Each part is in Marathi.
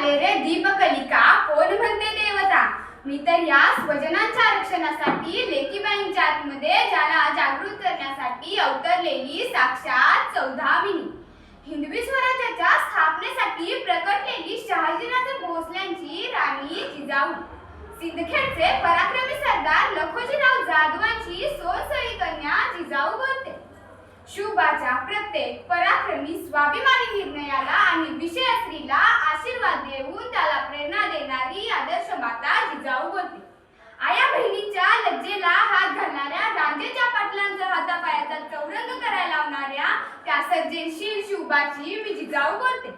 झाले रे दीपकलिका, कोण म्हणते देवता. मी तर या स्वजनांच्या रक्षणासाठी लेकीबाईंच्या आतमध्ये ज्याला जागृत करण्यासाठी अवतरलेली साक्षात चौदामिनी, हिंदवी स्वराज्याच्या स्थापनेसाठी प्रकटलेली शहाजीराजे भोसल्यांची राणी जिजाऊ, सिंदखेडचे पराक्रमी सरदार लखोजीराव जाधवांची सोनसळी कन्या जिजाऊ बोलते. शुभाच्या प्रत्येक पराक्रमी स्वाभिमानी निर्णयाला आणि विषयश्रीला आशीर्वाद देऊन त्याला प्रेरणा देणारी आदर्श माता जिजाऊ बोलते. आया बहिणीच्या लज्जेला हात घालणाऱ्या, रांजेच्या पाटलांचा हातापायाचा चौरंग करायला लावणाऱ्या त्या सर्जनशील शुभाची मी जिजाऊ बोलते.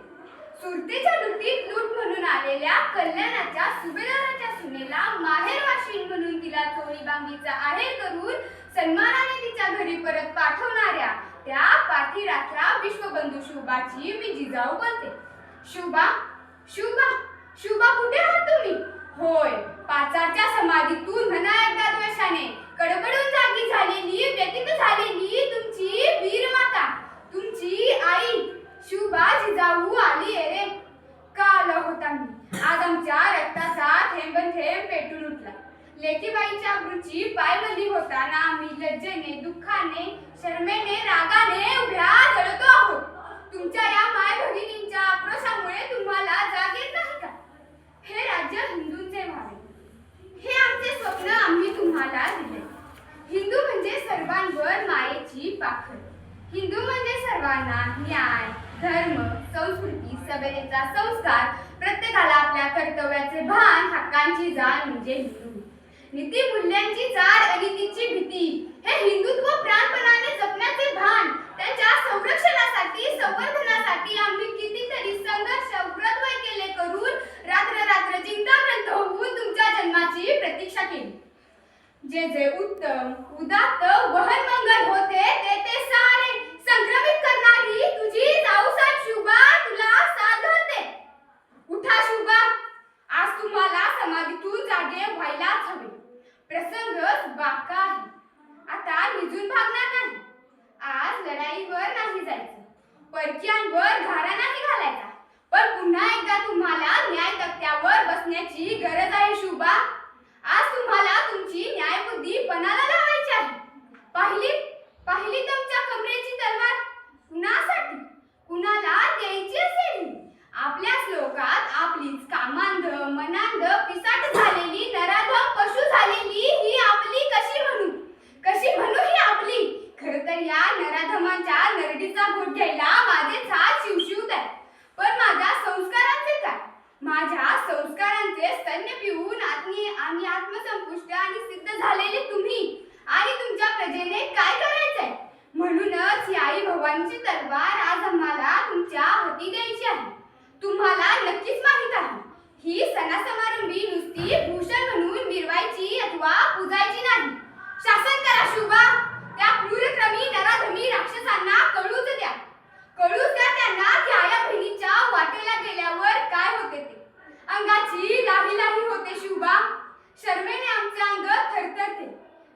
सुरतेच्या लुटीत लूट म्हणून आलेल्या कल्याणाच्या सुभेदाराच्या सुनेला माहेर वाशीन म्हणून तिला चोळी बांगीचा आहेर करून सन्मानाने तिच्या घरी परत पाठवणाऱ्या त्या पाठीराख्या विश्वबंधू शुभाची मी जिजाऊ बोलते. शुभा, शुभा, शुभा कुठे आहात तुम्ही? होय, पाचारच्या समाधीतून म्हणा एकदा द्वेषाने कडकडून जागी झालेली, व्यतीत झालेली तुमची वीरमाता, तुमची आई शुभा जिजाऊ आली आहे रे. का आला होता मी? आज आमच्या रक्ताचा थेंब थेंब पेटून उठला. लेकीबाईंच्या अब्रूची पायमल्ली होताना आम्ही लज्जेने, दुःखाने, शरमेने, रागाने उभ्या जळतो आहोत. तुमच्या या माय भगिनींच्या आक्रोशामुळे तुम्हाला जाग येत नाही का? हे राज्य हिंदूंचे व्हावे, हे आमचे स्वप्न आम्ही तुम्हाला दिले. हिंदू म्हणजे सर्वांवर मायेची पाखड, हिंदू म्हणजे सर्वांना न्याय, धर्म, संस्कृती, सभ्यतेचा संस्कार, प्रत्येकाला आपल्या कर्तव्याचे भान, हक्कांची जाण म्हणजे हिंदू. नीती मूल्यांची जाड, अनितीची भीती, हे हिंदुत्व प्राणपणाने जपण्याचे भान, त्याच्या संरक्षणासाठी, संवर्धनासाठी आम्ही कितीतरी संघर्ष, व्रतवय केले करून रात्र रात्र चिंताग्रस्त होऊन तुमच्या जन्माची प्रतीक्षा केली. जे जे उत्तम, उदात्त, वहन मंगल होते ते सारे संक्रमित करणारी तुझी जाऊसाहेब शुभा तुला साथ घालते. उठा शुभा, आज तुम्हाला समाधीतून जागे व्हायलाच हवे. प्रसंग बाका आहे, आता निजून भागणार नाही. आज लढाईवर नाही जायचं, परक्यांवर घारा नाही घालायचा, पण पुन्हा एकदा तुम्हाला न्याय तख्त्यावर बसण्याची गरज आहे शुभा. आज तुम्हाला तुमची न्यायबुद्धी पणाला लावायची आहे. पाहिली तुमच्या कमरेची तलवार कुणासाठी, कुणाला द्यायची असेल? आपल्या श्लोकात आपलीच कामांध, मनांध, पिसाट झालेली, नराधम, पशु झालेली ही आपली कशी म्हणू ही आपली. खरं तर या नराधमांच्या नरडीचा घोट घ्यायला माझे हात शिवशिवत आहे. पण माझ्या संस्कारांचे काय? माझ्या संस्कारांचे स्तन्य पिऊन आम्ही आत्मसंपुष्ट आणि सिद्ध झालेले तुम्ही आणि तुमच्या प्रजेने काय करायचंय? म्हणूनच ही आई भवानीची तलवार आज आम्हाला तुमच्या हाती द्यायची आहे. तुम्हाला नक्कीच माहित आहे, ही सणासमारंभी नुसती भूषण म्हणून मिरवायची अथवा पूजायची नाही. शासन करा शुभा, त्या क्रूरक्रमी नराधमी राक्षसांना कळूच द्या त्यांना की आया बहिणीच्या वाटेला गेल्यावर काय होते ते. अंगाची लाही लाही होते शुभा, शर्मेने आमचे अंग थरथरते.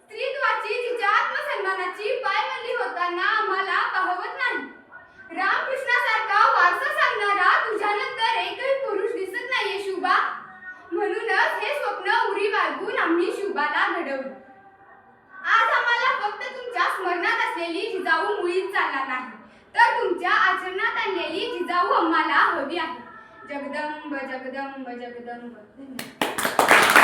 स्त्रीत्वाची, तिच्या आत्मसन्मानाची पायमल्ली होताना आम्हाला पाहवत नाही. रामकृष्णासारखा वारसा सांगणारा तुझ्यानंतर एकही पुरुष दिसत नाहीये शुभा. म्हणूनच हे स्वप्न उरी बाळगून आम्ही शुभाला घडवलं. आज आम्हाला फक्त तुमच्या स्मरणात असलेली जिजाऊ मुळीच चालणार नाही, तर तुमच्या आचरणात आणलेली जिजाऊ आम्हाला हवी आहे. जगदंब जगदंब जगदंब. धन्यवाद.